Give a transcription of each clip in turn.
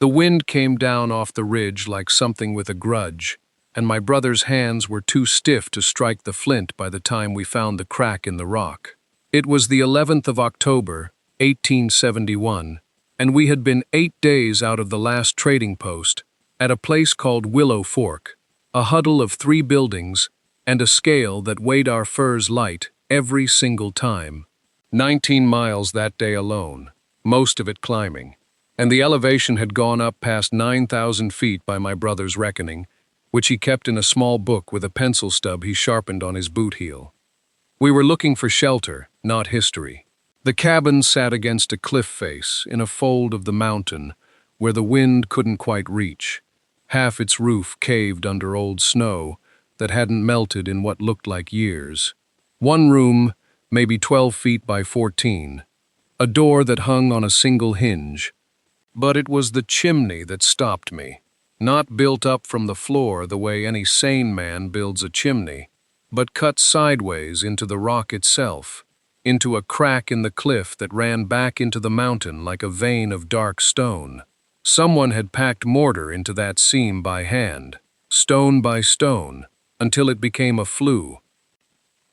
The wind came down off the ridge like something with a grudge, and my brother's hands were too stiff to strike the flint by the time we found the crack in the rock. It was the 11th of October, 1871, and we had been 8 days out of the last trading post, at a place called Willow Fork, a huddle of 3 buildings and a scale that weighed our furs light every single time. 19 miles that day alone, most of it climbing, and the elevation had gone up past 9,000 feet by my brother's reckoning, which he kept in a small book with a pencil stub he sharpened on his boot heel. We were looking for shelter, not history. The cabin sat against a cliff face in a fold of the mountain where the wind couldn't quite reach. Half its roof caved under old snow that hadn't melted in what looked like years. One room, maybe 12 feet by 14, a door that hung on a single hinge. But it was the chimney that stopped me. Not built up from the floor the way any sane man builds a chimney, but cut sideways into the rock itself, into a crack in the cliff that ran back into the mountain like a vein of dark stone. Someone had packed mortar into that seam by hand, stone by stone, until it became a flue.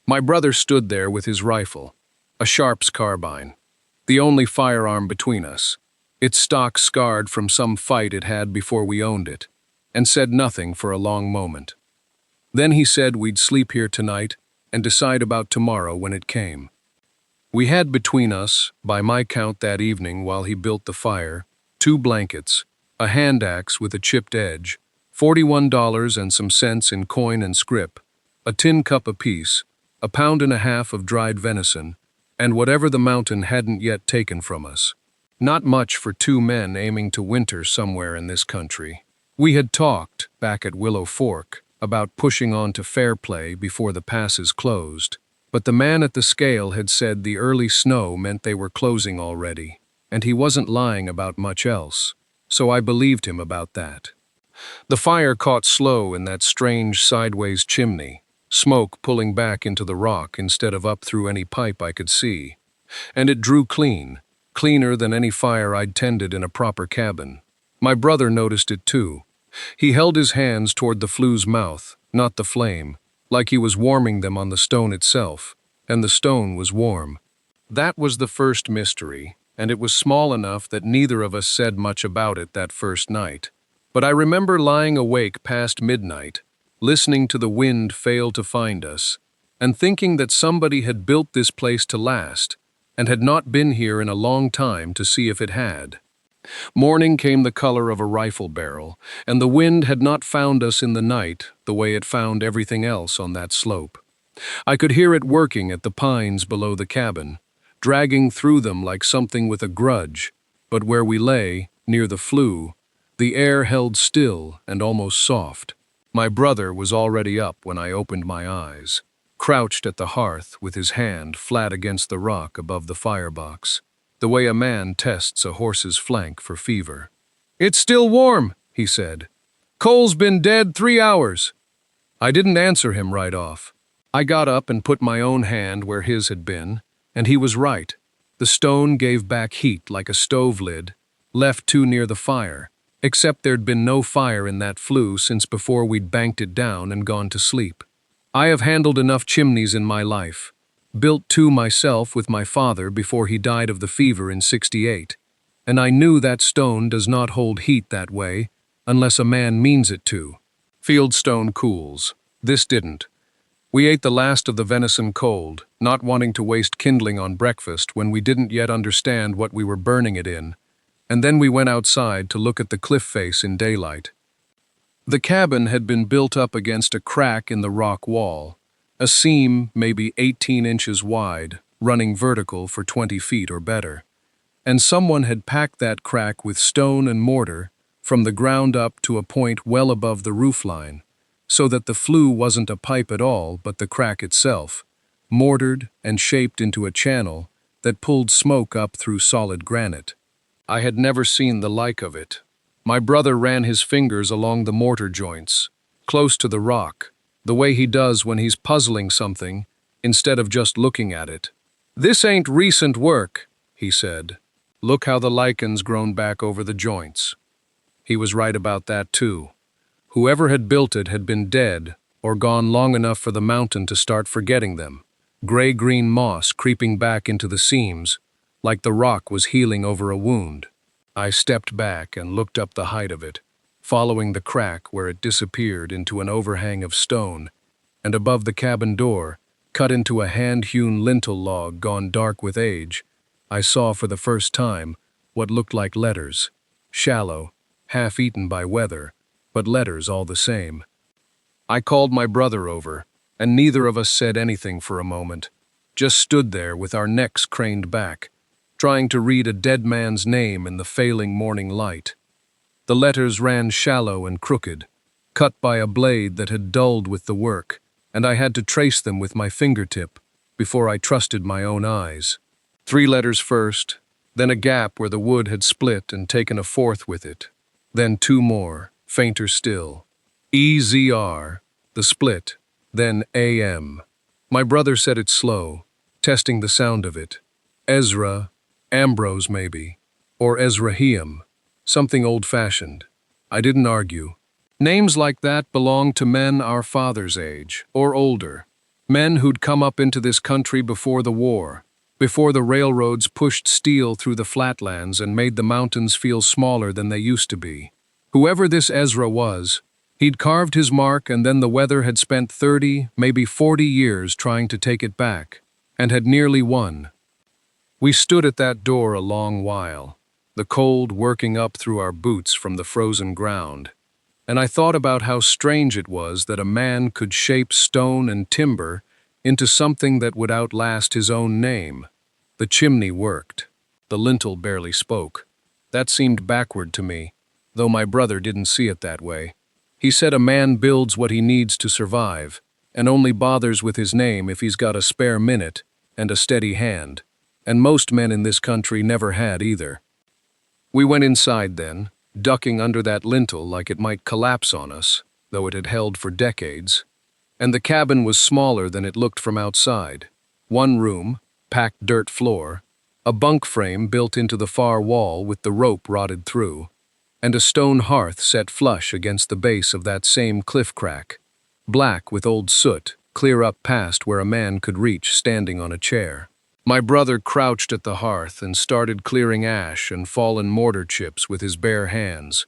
My brother stood there with his rifle, a Sharp's carbine, the only firearm between us, its stock scarred from some fight it had before we owned it, and said nothing for a long moment. Then he said we'd sleep here tonight and decide about tomorrow when it came. We had between us, by my count that evening while he built the fire, 2 blankets, a hand axe with a chipped edge, $41 and some cents in coin and scrip, a tin cup apiece, a £1.5 of dried venison, and whatever the mountain hadn't yet taken from us. Not much for 2 men aiming to winter somewhere in this country. We had talked, back at Willow Fork, about pushing on to Fairplay before the passes closed, but the man at the scale had said the early snow meant they were closing already, and he wasn't lying about much else, so I believed him about that. The fire caught slow in that strange sideways chimney, smoke pulling back into the rock instead of up through any pipe I could see, and it drew clean, cleaner than any fire I'd tended in a proper cabin. My brother noticed it too. He held his hands toward the flue's mouth, not the flame, like he was warming them on the stone itself, and the stone was warm. That was the first mystery, and it was small enough that neither of us said much about it that first night. But I remember lying awake past midnight, listening to the wind fail to find us, and thinking that somebody had built this place to last, and had not been here in a long time to see if it had. Morning came the color of a rifle barrel, and the wind had not found us in the night the way it found everything else on that slope. I could hear it working at the pines below the cabin, dragging through them like something with a grudge, but where we lay, near the flue, the air held still and almost soft. My brother was already up when I opened my eyes, crouched at the hearth with his hand flat against the rock above the firebox, the way a man tests a horse's flank for fever. "It's still warm," he said. "Cole's been dead 3 hours." I didn't answer him right off. I got up and put my own hand where his had been, and he was right. The stone gave back heat like a stove lid, left too near the fire, except there'd been no fire in that flue since before we'd banked it down and gone to sleep. I have handled enough chimneys in my life, built 2 myself with my father before he died of the fever in '68, and I knew that stone does not hold heat that way unless a man means it to. Fieldstone cools. This didn't. We ate the last of the venison cold, not wanting to waste kindling on breakfast when we didn't yet understand what we were burning it in, and then we went outside to look at the cliff face in daylight. The cabin had been built up against a crack in the rock wall, a seam maybe 18 inches wide, running vertical for 20 feet or better, and someone had packed that crack with stone and mortar from the ground up to a point well above the roofline, so that the flue wasn't a pipe at all but the crack itself, mortared and shaped into a channel that pulled smoke up through solid granite. I had never seen the like of it. My brother ran his fingers along the mortar joints, close to the rock, the way he does when he's puzzling something, instead of just looking at it. "This ain't recent work," he said. "Look how the lichen's grown back over the joints." He was right about that too. Whoever had built it had been dead or gone long enough for the mountain to start forgetting them. Gray-green moss creeping back into the seams, like the rock was healing over a wound. I stepped back and looked up the height of it, following the crack where it disappeared into an overhang of stone, and above the cabin door, cut into a hand-hewn lintel log gone dark with age, I saw for the first time what looked like letters, shallow, half-eaten by weather, but letters all the same. I called my brother over, and neither of us said anything for a moment, just stood there with our necks craned back, trying to read a dead man's name in the failing morning light. The letters ran shallow and crooked, cut by a blade that had dulled with the work, and I had to trace them with my fingertip before I trusted my own eyes. 3 letters first, then a gap where the wood had split and taken a fourth with it, then 2 more, fainter still. EZR, the split, then AM. My brother said it slow, testing the sound of it. Ezra, Ambrose maybe, or Ezrahim, something old-fashioned. I didn't argue. Names like that belong to men our father's age, or older. Men who'd come up into this country before the war, before the railroads pushed steel through the flatlands and made the mountains feel smaller than they used to be. Whoever this Ezra was, he'd carved his mark, and then the weather had spent 30, maybe 40 years trying to take it back, and had nearly won. We stood at that door a long while, the cold working up through our boots from the frozen ground, and I thought about how strange it was that a man could shape stone and timber into something that would outlast his own name. The chimney worked. The lintel barely spoke. That seemed backward to me, though my brother didn't see it that way. He said a man builds what he needs to survive, and only bothers with his name if he's got a spare minute and a steady hand, and most men in this country never had either. We went inside then, ducking under that lintel like it might collapse on us, though it had held for decades. And the cabin was smaller than it looked from outside. 1 room, packed dirt floor, a bunk frame built into the far wall with the rope rotted through, and a stone hearth set flush against the base of that same cliff crack, black with old soot, clear up past where a man could reach standing on a chair. My brother crouched at the hearth and started clearing ash and fallen mortar chips with his bare hands.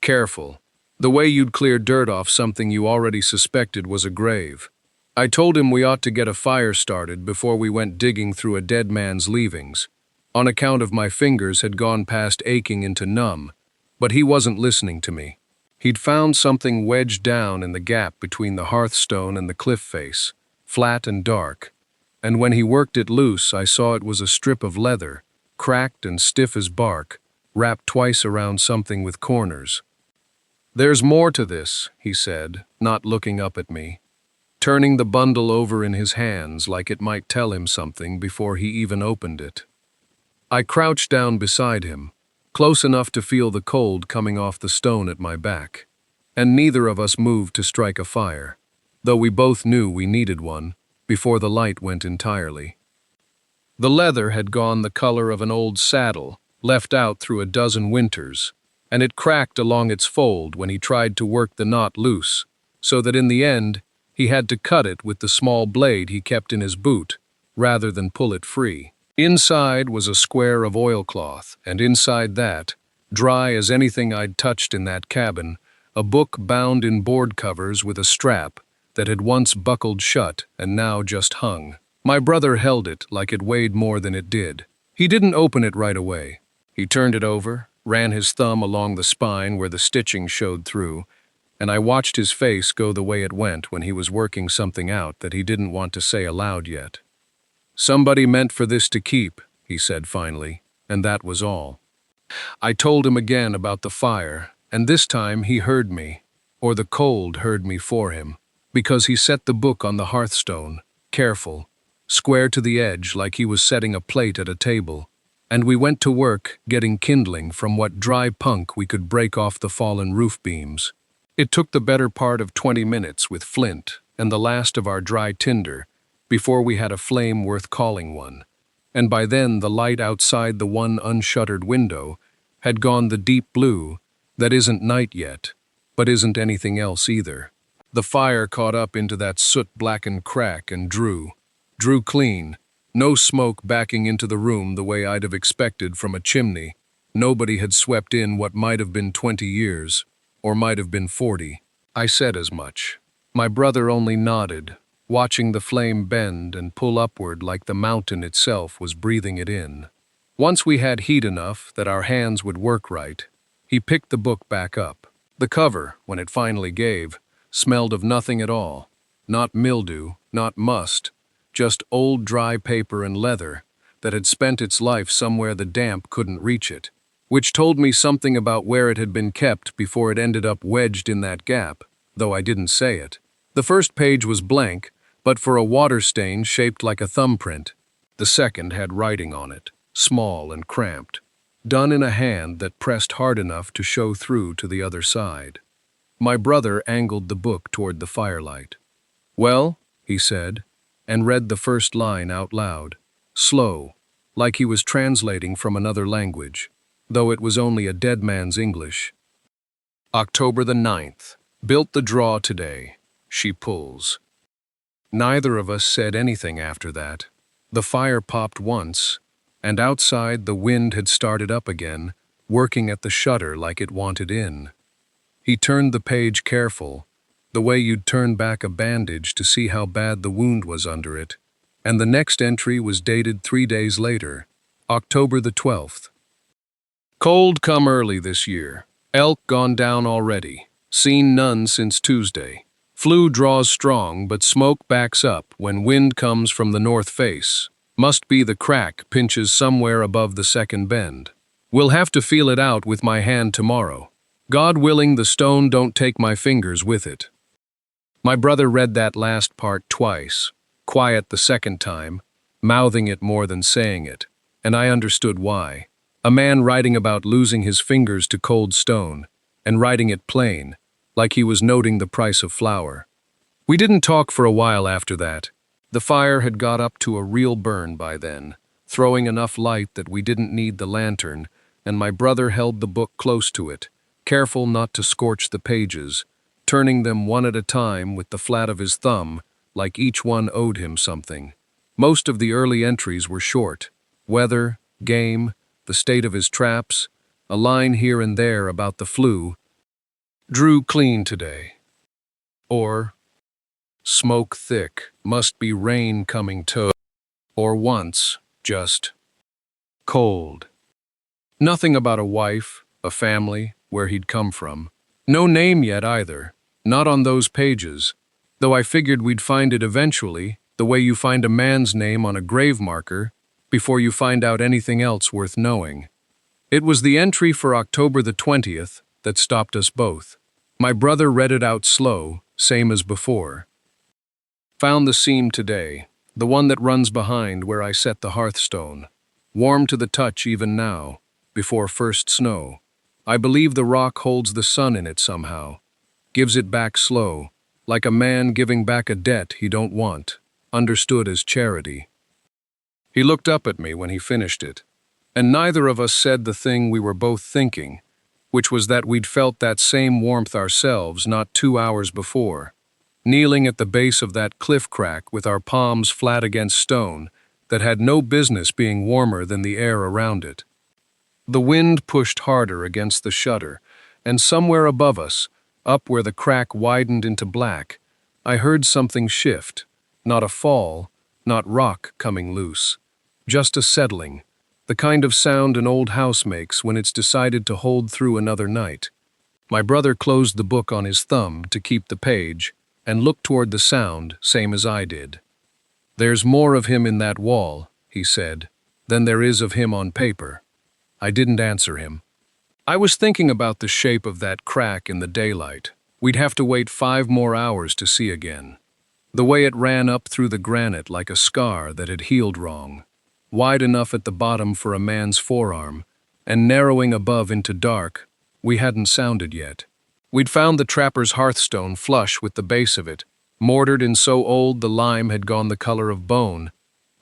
Careful, the way you'd clear dirt off something you already suspected was a grave. I told him we ought to get a fire started before we went digging through a dead man's leavings, on account of my fingers had gone past aching into numb, but he wasn't listening to me. He'd found something wedged down in the gap between the hearthstone and the cliff face, flat and dark, and when he worked it loose, I saw it was a strip of leather, cracked and stiff as bark, wrapped twice around something with corners. "There's more to this," he said, not looking up at me, turning the bundle over in his hands like it might tell him something before he even opened it. I crouched down beside him, close enough to feel the cold coming off the stone at my back, and neither of us moved to strike a fire, though we both knew we needed one, before the light went entirely. The leather had gone the color of an old saddle, left out through a dozen winters, and it cracked along its fold when he tried to work the knot loose, so that in the end he had to cut it with the small blade he kept in his boot, rather than pull it free. Inside was a square of oilcloth, and inside that, dry as anything I'd touched in that cabin, a book bound in board covers with a strap that had once buckled shut and now just hung. My brother held it like it weighed more than it did. He didn't open it right away. He turned it over, ran his thumb along the spine where the stitching showed through, and I watched his face go the way it went when he was working something out that he didn't want to say aloud yet. "Somebody meant for this to keep," he said finally, and that was all. I told him again about the fire, and this time he heard me, or the cold heard me for him, because he set the book on the hearthstone, careful, square to the edge like he was setting a plate at a table, and we went to work getting kindling from what dry punk we could break off the fallen roof beams. It took the better part of 20 minutes with flint and the last of our dry tinder before we had a flame worth calling one, and by then the light outside the one unshuttered window had gone the deep blue that isn't night yet, but isn't anything else either. The fire caught up into that soot-blackened crack and drew clean. No smoke backing into the room the way I'd have expected from a chimney. Nobody had swept in what might have been 20 years, or might have been 40. I said as much. My brother only nodded, watching the flame bend and pull upward like the mountain itself was breathing it in. Once we had heat enough that our hands would work right, he picked the book back up. The cover, when it finally gave, smelled of nothing at all. Not mildew, not must, just old dry paper and leather that had spent its life somewhere the damp couldn't reach it, which told me something about where it had been kept before it ended up wedged in that gap, though I didn't say it. The first page was blank, but for a water stain shaped like a thumbprint. The second had writing on it, small and cramped, done in a hand that pressed hard enough to show through to the other side. My brother angled the book toward the firelight. "Well," he said, and read the first line out loud, slow, like he was translating from another language, though it was only a dead man's English. October the 9th. Built the draw today. She pulls. Neither of us said anything after that. The fire popped once, and outside the wind had started up again, working at the shutter like it wanted in. He turned the page careful, the way you'd turn back a bandage to see how bad the wound was under it, and the next entry was dated 3 days later, October the 12th. Cold come early this year. Elk gone down already. Seen none since Tuesday. Flu draws strong, but smoke backs up when wind comes from the north face. Must be the crack pinches somewhere above the second bend. Will have to feel it out with my hand tomorrow. God willing, the stone don't take my fingers with it. My brother read that last part twice, quiet the second time, mouthing it more than saying it, and I understood why. A man writing about losing his fingers to cold stone, and writing it plain, like he was noting the price of flour. We didn't talk for a while after that. The fire had got up to a real burn by then, throwing enough light that we didn't need the lantern, and my brother held the book close to it, careful not to scorch the pages, turning them one at a time with the flat of his thumb, like each one owed him something. Most of the early entries were short. Weather, game, the state of his traps, a line here and there about the flu. Drew clean today. Or, smoke thick, must be rain coming to. Or once, just cold. Nothing about a wife, a family, where he'd come from. No name yet either, not on those pages, though I figured we'd find it eventually, the way you find a man's name on a grave marker, before you find out anything else worth knowing. It was the entry for October the 20th that stopped us both. My brother read it out slow, same as before. Found the seam today, the one that runs behind where I set the hearthstone. Warm to the touch even now, before first snow. I believe the rock holds the sun in it somehow. Gives it back slow, like a man giving back a debt he don't want, understood as charity. He looked up at me when he finished it, and neither of us said the thing we were both thinking, which was that we'd felt that same warmth ourselves not 2 hours before, kneeling at the base of that cliff crack with our palms flat against stone that had no business being warmer than the air around it. The wind pushed harder against the shutter, and somewhere above us, up where the crack widened into black, I heard something shift, not a fall, not rock coming loose, just a settling, the kind of sound an old house makes when it's decided to hold through another night. My brother closed the book on his thumb to keep the page, and looked toward the sound, same as I did. "There's more of him in that wall," he said, "than there is of him on paper." I didn't answer him. I was thinking about the shape of that crack in the daylight. We'd have to wait 5 more hours to see again. The way it ran up through the granite like a scar that had healed wrong, wide enough at the bottom for a man's forearm, and narrowing above into dark, we hadn't sounded yet. We'd found the trapper's hearthstone flush with the base of it, mortared and so old the lime had gone the color of bone,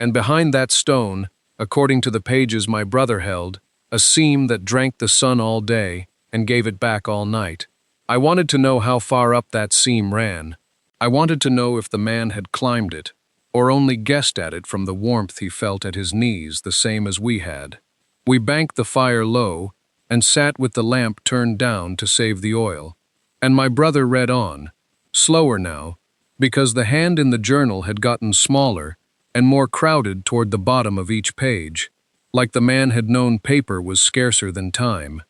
and behind that stone, according to the pages my brother held, a seam that drank the sun all day, and gave it back all night. I wanted to know how far up that seam ran. I wanted to know if the man had climbed it, or only guessed at it from the warmth he felt at his knees, the same as we had. We banked the fire low and sat with the lamp turned down to save the oil. And my brother read on, slower now, because the hand in the journal had gotten smaller and more crowded toward the bottom of each page, like the man had known paper was scarcer than time.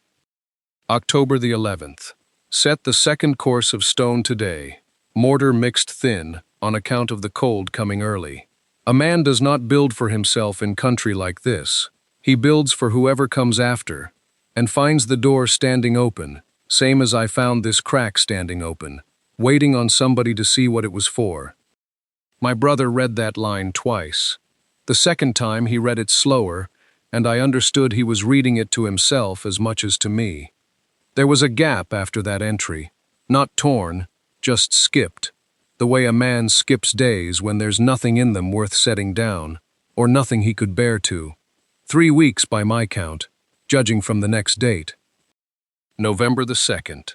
October the 11th. Set the second course of stone today. Mortar mixed thin, on account of the cold coming early. A man does not build for himself in country like this. He builds for whoever comes after, and finds the door standing open, same as I found this crack standing open, waiting on somebody to see what it was for. My brother read that line twice. The second time he read it slower, and I understood he was reading it to himself as much as to me. There was a gap after that entry, not torn, just skipped, the way a man skips days when there's nothing in them worth setting down, or nothing he could bear to. 3 weeks by my count, judging from the next date. November the 2nd.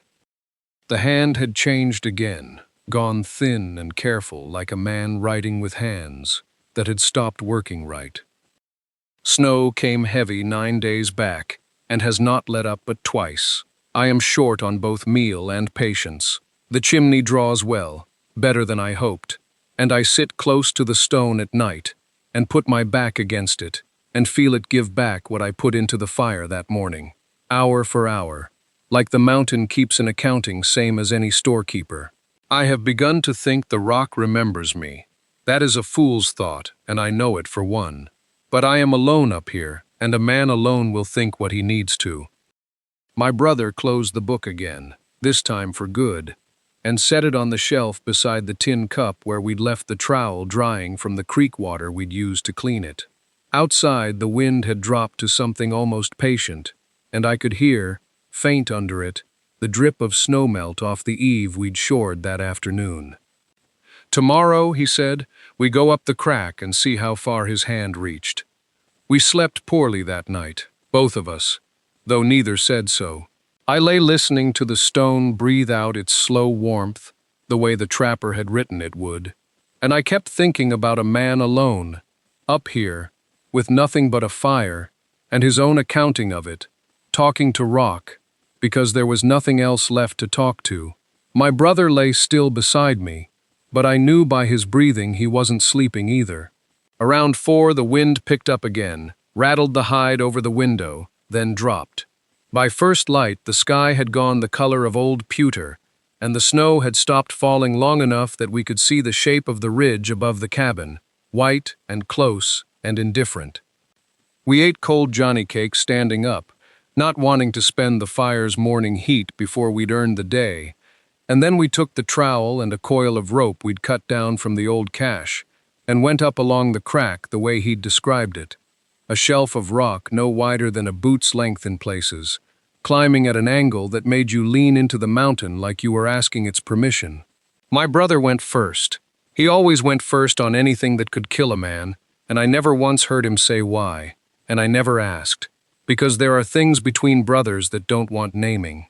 The hand had changed again, gone thin and careful like a man writing with hands that had stopped working right. Snow came heavy 9 days back and has not let up but twice. I am short on both meal and patience. The chimney draws well, better than I hoped, and I sit close to the stone at night and put my back against it and feel it give back what I put into the fire that morning, hour for hour, like the mountain keeps an accounting same as any storekeeper. I have begun to think the rock remembers me. That is a fool's thought, and I know it for one. But I am alone up here, and a man alone will think what he needs to. My brother closed the book again, this time for good, and set it on the shelf beside the tin cup where we'd left the trowel drying from the creek water we'd used to clean it. Outside, the wind had dropped to something almost patient, and I could hear, faint under it, the drip of snowmelt off the eave we'd shored that afternoon. Tomorrow, he said, we go up the crack and see how far his hand reached. We slept poorly that night, both of us, though neither said so. I lay listening to the stone breathe out its slow warmth, the way the trapper had written it would, and I kept thinking about a man alone, up here, with nothing but a fire, and his own accounting of it, talking to rock, because there was nothing else left to talk to. My brother lay still beside me, but I knew by his breathing he wasn't sleeping either. Around 4 the wind picked up again, rattled the hide over the window, then dropped. By first light the sky had gone the color of old pewter, and the snow had stopped falling long enough that we could see the shape of the ridge above the cabin, white and close and indifferent. We ate cold Johnny cakes standing up, not wanting to spend the fire's morning heat before we'd earned the day, and then we took the trowel and a coil of rope we'd cut down from the old cache, and went up along the crack the way he'd described it, a shelf of rock no wider than a boot's length in places, climbing at an angle that made you lean into the mountain like you were asking its permission. My brother went first. He always went first on anything that could kill a man, and I never once heard him say why, and I never asked, because there are things between brothers that don't want naming.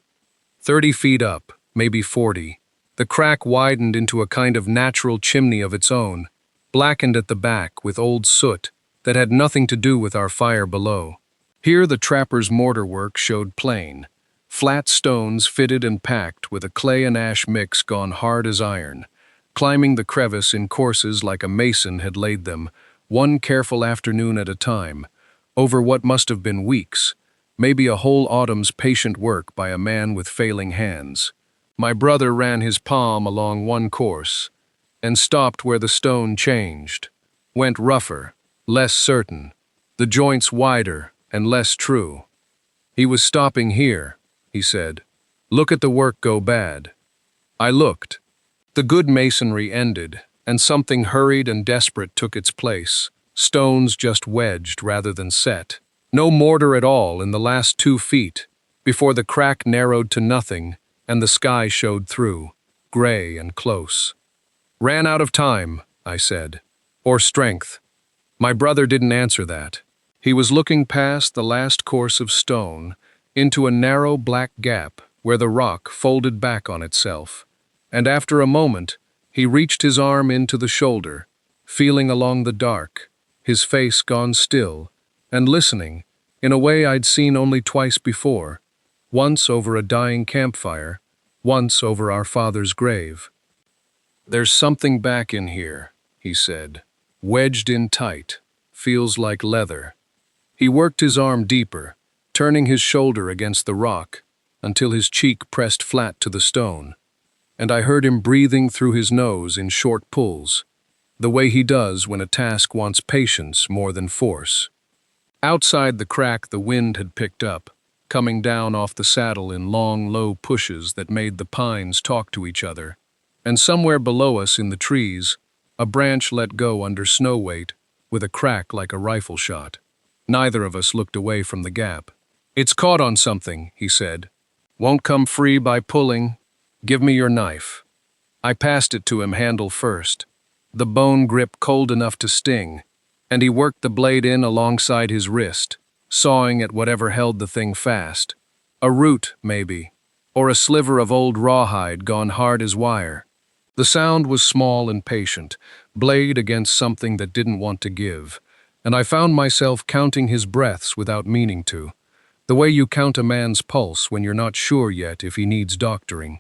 30 feet up, maybe 40, the crack widened into a kind of natural chimney of its own, blackened at the back with old soot that had nothing to do with our fire below. Here the trapper's mortar work showed plain, flat stones fitted and packed with a clay and ash mix gone hard as iron, climbing the crevice in courses like a mason had laid them, one careful afternoon at a time, over what must have been weeks, maybe a whole autumn's patient work by a man with failing hands. My brother ran his palm along one course, and stopped where the stone changed, went rougher, less certain, the joints wider and less true. He was stopping here, he said. Look at the work go bad. I looked. The good masonry ended, and something hurried and desperate took its place, stones just wedged rather than set. No mortar at all in the last 2 feet, before the crack narrowed to nothing and the sky showed through, gray and close. Ran out of time, I said, or strength. My brother didn't answer that. He was looking past the last course of stone into a narrow black gap where the rock folded back on itself, and after a moment he reached his arm into the shoulder, feeling along the dark, his face gone still, and listening, in a way I'd seen only twice before, once over a dying campfire, once over our father's grave. "There's something back in here," he said, "wedged in tight, feels like leather." He worked his arm deeper, turning his shoulder against the rock until his cheek pressed flat to the stone, and I heard him breathing through his nose in short pulls, the way he does when a task wants patience more than force. Outside the crack the wind had picked up, coming down off the saddle in long, low pushes that made the pines talk to each other, and somewhere below us in the trees, a branch let go under snow weight with a crack like a rifle shot. Neither of us looked away from the gap. "It's caught on something," he said. "Won't come free by pulling. Give me your knife." I passed it to him handle first, the bone grip cold enough to sting, and he worked the blade in alongside his wrist, sawing at whatever held the thing fast. A root, maybe, or a sliver of old rawhide gone hard as wire. The sound was small and patient, blade against something that didn't want to give, and I found myself counting his breaths without meaning to, the way you count a man's pulse when you're not sure yet if he needs doctoring.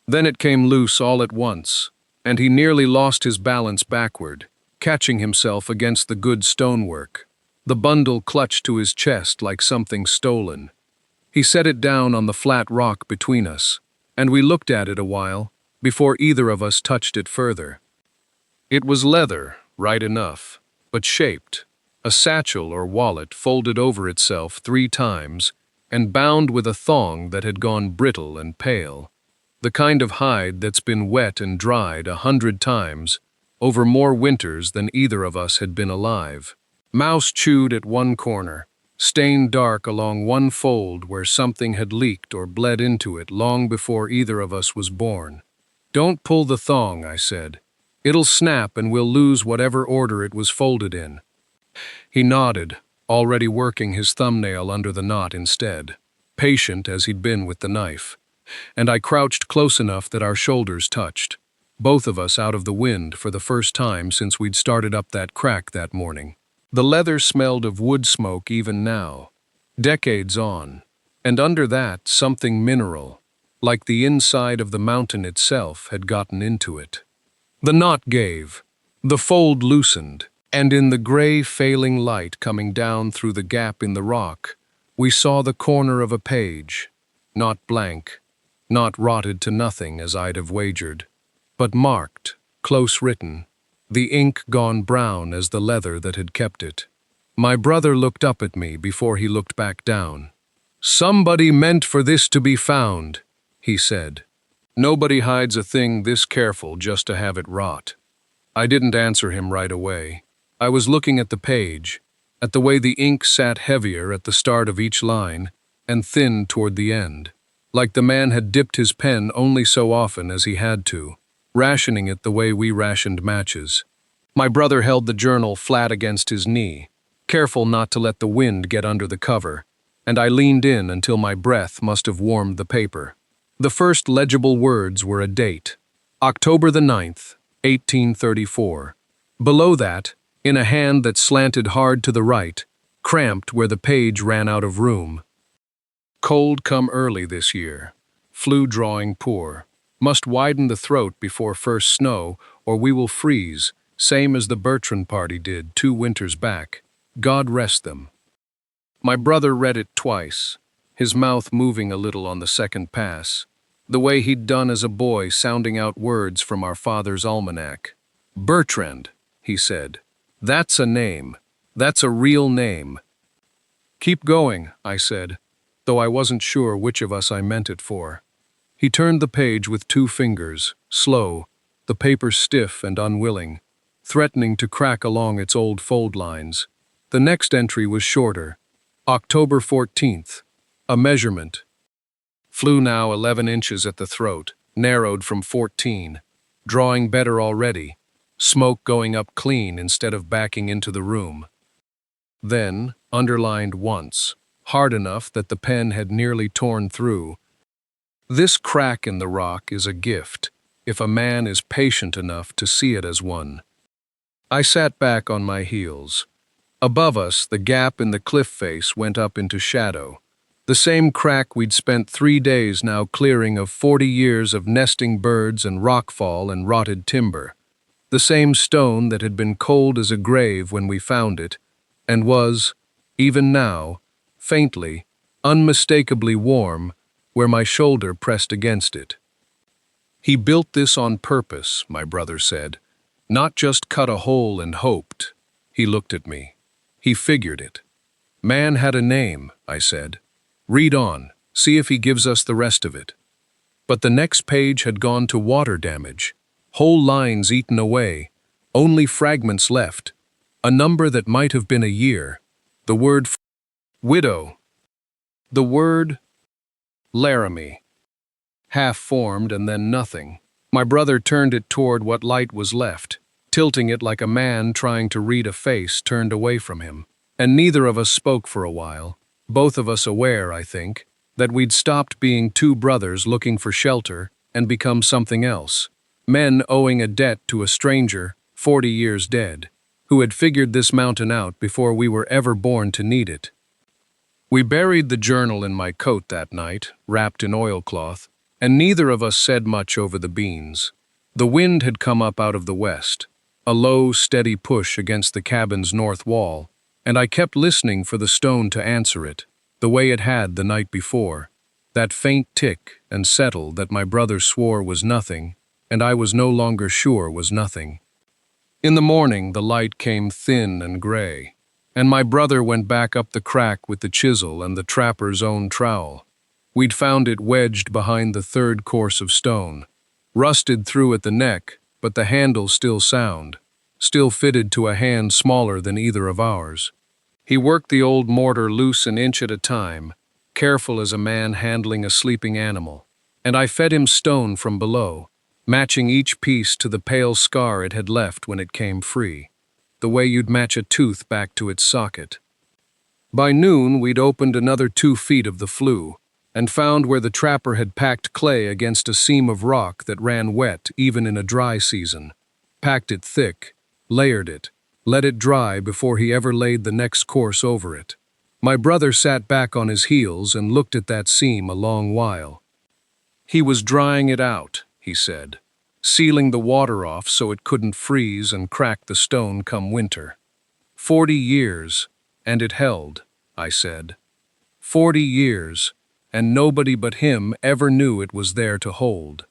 Then it came loose all at once, and he nearly lost his balance backward, catching himself against the good stonework. The bundle clutched to his chest like something stolen. He set it down on the flat rock between us, and we looked at it a while before either of us touched it further. It was leather, right enough, but shaped, a satchel or wallet folded over itself 3 times and bound with a thong that had gone brittle and pale. The kind of hide that's been wet and dried 100 times over more winters than either of us had been alive. Mouse chewed at one corner, stained dark along one fold where something had leaked or bled into it long before either of us was born. "Don't pull the thong," I said. "It'll snap and we'll lose whatever order it was folded in." He nodded, already working his thumbnail under the knot instead, patient as he'd been with the knife, and I crouched close enough that our shoulders touched, both of us out of the wind for the first time since we'd started up that crack that morning. The leather smelled of wood smoke even now, decades on, and under that something mineral, like the inside of the mountain itself, had gotten into it. The knot gave, the fold loosened, and in the gray failing light coming down through the gap in the rock, we saw the corner of a page, not blank, not rotted to nothing as I'd have wagered, but marked, close written, the ink gone brown as the leather that had kept it. My brother looked up at me before he looked back down. "Somebody meant for this to be found," he said. "Nobody hides a thing this careful just to have it rot." I didn't answer him right away. I was looking at the page, at the way the ink sat heavier at the start of each line and thinned toward the end, like the man had dipped his pen only so often as he had to, rationing it the way we rationed matches. My brother held the journal flat against his knee, careful not to let the wind get under the cover, and I leaned in until my breath must have warmed the paper. The first legible words were a date, October the 9th, 1834. Below that, in a hand that slanted hard to the right, cramped where the page ran out of room. "Cold come early this year. Flu drawing poor. Must widen the throat before first snow, or we will freeze, same as the Bertrand party did 2 winters back. God rest them." My brother read it twice, his mouth moving a little on the second pass, the way he'd done as a boy sounding out words from our father's almanac. "Bertrand," he said. "That's a name. That's a real name." "Keep going," I said, though I wasn't sure which of us I meant it for. He turned the page with 2 fingers, slow, the paper stiff and unwilling, threatening to crack along its old fold lines. The next entry was shorter. October 14th. A measurement. Flew now 11 inches at the throat, narrowed from 14. Drawing better already. Smoke going up clean instead of backing into the room. Then, underlined once, hard enough that the pen had nearly torn through. This crack in the rock is a gift, if a man is patient enough to see it as one. I sat back on my heels. Above us, the gap in the cliff face went up into shadow. The same crack we'd spent 3 days now clearing of 40 years of nesting birds and rockfall and rotted timber. The same stone that had been cold as a grave when we found it, and was, even now, faintly, unmistakably warm where my shoulder pressed against it. He built this on purpose, my brother said, not just cut a hole and hoped. He looked at me. He figured it. Man had a name, I said. Read on, see if he gives us the rest of it. But the next page had gone to water damage. Whole lines eaten away, only fragments left. A number that might have been a year. The word widow. The word Laramie. Half-formed and then nothing. My brother turned it toward what light was left, tilting it like a man trying to read a face turned away from him. And neither of us spoke for a while, both of us aware, I think, that we'd stopped being two brothers looking for shelter and become something else. Men owing a debt to a stranger, 40 years dead, who had figured this mountain out before we were ever born to need it. We buried the journal in my coat that night, wrapped in oilcloth, and neither of us said much over the beans. The wind had come up out of the west, a low, steady push against the cabin's north wall, and I kept listening for the stone to answer it, the way it had the night before, that faint tick and settle that my brother swore was nothing, and I was no longer sure was nothing. In the morning, the light came thin and gray, and my brother went back up the crack with the chisel and the trapper's own trowel. We'd found it wedged behind the third course of stone, rusted through at the neck, but the handle still sound, still fitted to a hand smaller than either of ours. He worked the old mortar loose an inch at a time, careful as a man handling a sleeping animal, and I fed him stone from below, matching each piece to the pale scar it had left when it came free, the way you'd match a tooth back to its socket. By noon, we'd opened another 2 feet of the flue, and found where the trapper had packed clay against a seam of rock that ran wet even in a dry season, packed it thick, layered it, let it dry before he ever laid the next course over it. My brother sat back on his heels and looked at that seam a long while. He was drying it out, he said, sealing the water off so it couldn't freeze and crack the stone come winter. 40 years, and it held, I said. 40 years, and nobody but him ever knew it was there to hold.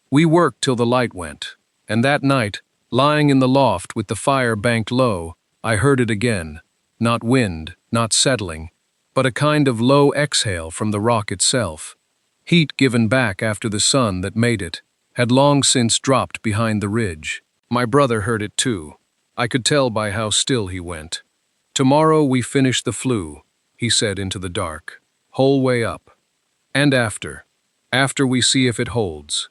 We worked till the light went, and that night, lying in the loft with the fire banked low, I heard it again, not wind, not settling, but a kind of low exhale from the rock itself. Heat given back after the sun that made it had long since dropped behind the ridge. My brother heard it too. I could tell by how still he went. Tomorrow we finish the flue, he said into the dark. Whole way up. And after we see if it holds.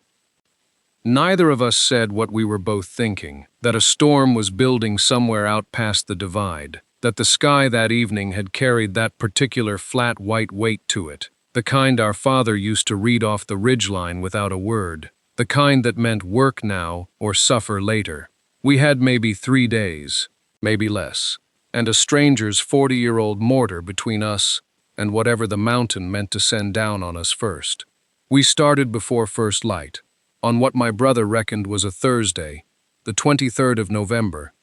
Neither of us said what we were both thinking, that a storm was building somewhere out past the divide, that the sky that evening had carried that particular flat white weight to it, the kind our father used to read off the ridgeline without a word, the kind that meant work now or suffer later. We had maybe 3 days, maybe less, and a stranger's 40-year-old mortar between us and whatever the mountain meant to send down on us first. We started before first light, on what my brother reckoned was a Thursday, the 23rd of November.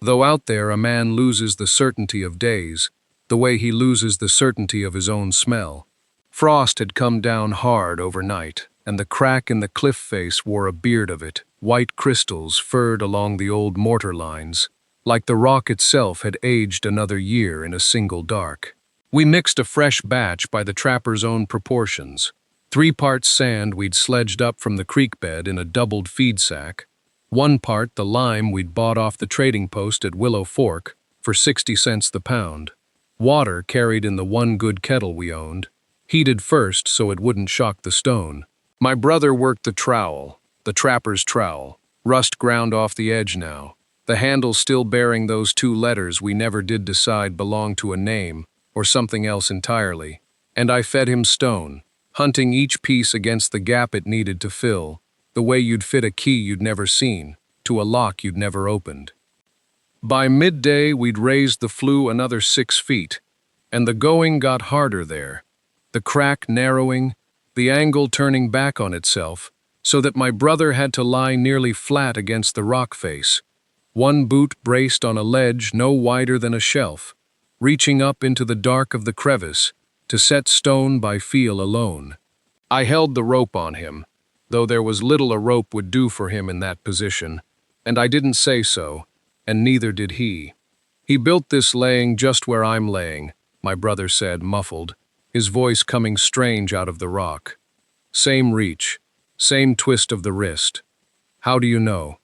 Though out there a man loses the certainty of days, the way he loses the certainty of his own smell. Frost had come down hard overnight, and the crack in the cliff face wore a beard of it, white crystals furred along the old mortar lines, like the rock itself had aged another year in a single dark. We mixed a fresh batch by the trapper's own proportions. 3 parts sand we'd sledged up from the creek bed in a doubled feed sack, 1 part the lime we'd bought off the trading post at Willow Fork for 60 cents the pound, water carried in the 1 good kettle we owned, heated first so it wouldn't shock the stone. My brother worked the trowel, the trapper's trowel, rust ground off the edge now, the handle still bearing those 2 letters we never did decide belonged to a name or something else entirely, and I fed him stone, hunting each piece against the gap it needed to fill, the way you'd fit a key you'd never seen, to a lock you'd never opened. By midday, we'd raised the flue another 6 feet, and the going got harder there, the crack narrowing, the angle turning back on itself, so that my brother had to lie nearly flat against the rock face, one boot braced on a ledge no wider than a shelf, reaching up into the dark of the crevice to set stone by feel alone. I held the rope on him, though there was little a rope would do for him in that position, and I didn't say so, and neither did he. He built this laying just where I'm laying, my brother said, muffled, his voice coming strange out of the rock. Same reach, same twist of the wrist. How do you know?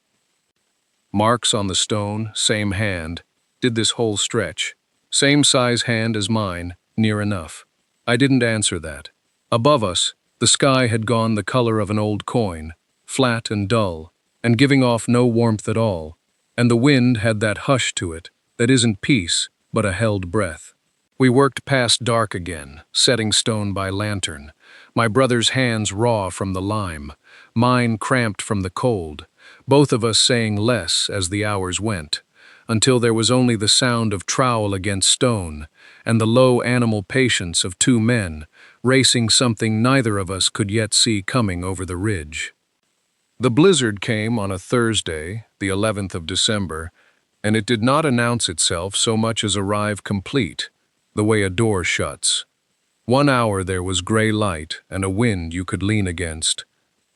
Marks on the stone, same hand, did this whole stretch. Same size hand as mine, near enough. I didn't answer that. Above us, the sky had gone the color of an old coin, flat and dull, and giving off no warmth at all, and the wind had that hush to it that isn't peace, but a held breath. We worked past dark again, setting stone by lantern, my brother's hands raw from the lime, mine cramped from the cold, both of us saying less as the hours went, until there was only the sound of trowel against stone and the low animal patience of 2 men racing something neither of us could yet see coming over the ridge. The blizzard came on a Thursday, the 11th of December, and it did not announce itself so much as arrive complete, the way a door shuts. 1 hour there was gray light and a wind you could lean against.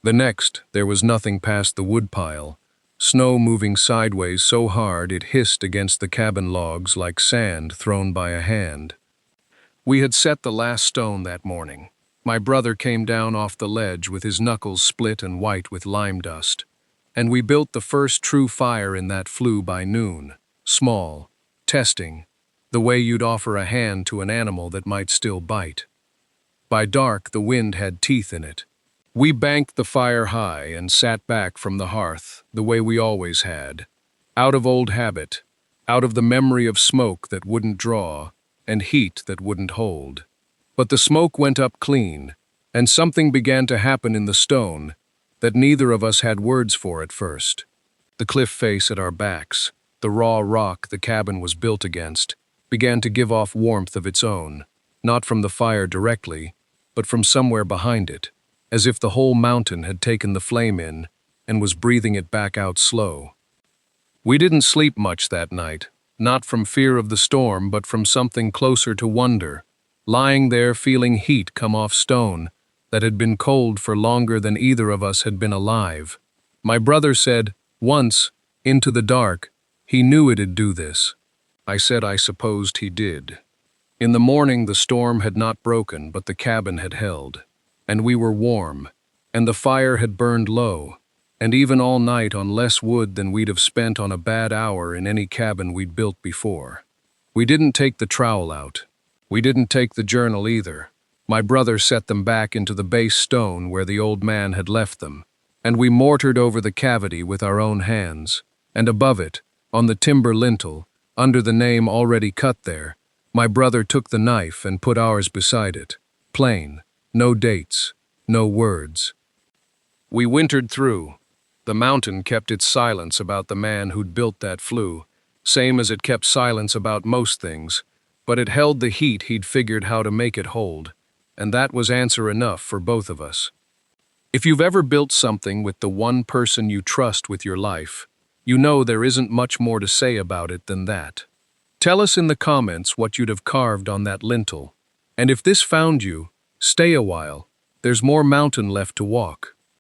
The next there was nothing past the woodpile, snow moving sideways so hard it hissed against the cabin logs like sand thrown by a hand. We had set the last stone that morning. My brother came down off the ledge with his knuckles split and white with lime dust, and we built the first true fire in that flue by noon, small, testing, the way you'd offer a hand to an animal that might still bite. By dark, the wind had teeth in it. We banked the fire high and sat back from the hearth, the way we always had, out of old habit, out of the memory of smoke that wouldn't draw and heat that wouldn't hold. But the smoke went up clean, and something began to happen in the stone that neither of us had words for at first. The cliff face at our backs, the raw rock the cabin was built against, began to give off warmth of its own, not from the fire directly, but from somewhere behind it, as if the whole mountain had taken the flame in and was breathing it back out slow. We didn't sleep much that night, not from fear of the storm, but from something closer to wonder, lying there feeling heat come off stone that had been cold for longer than either of us had been alive. My brother said, once, into the dark, he knew it'd do this. I said I supposed he did. In the morning the storm had not broken, but the cabin had held, and we were warm, and the fire had burned low, and even all night on less wood than we'd have spent on a bad hour in any cabin we'd built before. We didn't take the trowel out. We didn't take the journal either. My brother set them back into the base stone where the old man had left them, and we mortared over the cavity with our own hands, and above it, on the timber lintel, under the name already cut there, my brother took the knife and put ours beside it. Plain, no dates, no words. We wintered through. The mountain kept its silence about the man who'd built that flue, same as it kept silence about most things, but it held the heat he'd figured how to make it hold, and that was answer enough for both of us. If you've ever built something with the one person you trust with your life, you know there isn't much more to say about it than that. Tell us in the comments what you'd have carved on that lintel, and if this found you, stay a while, there's more mountain left to walk.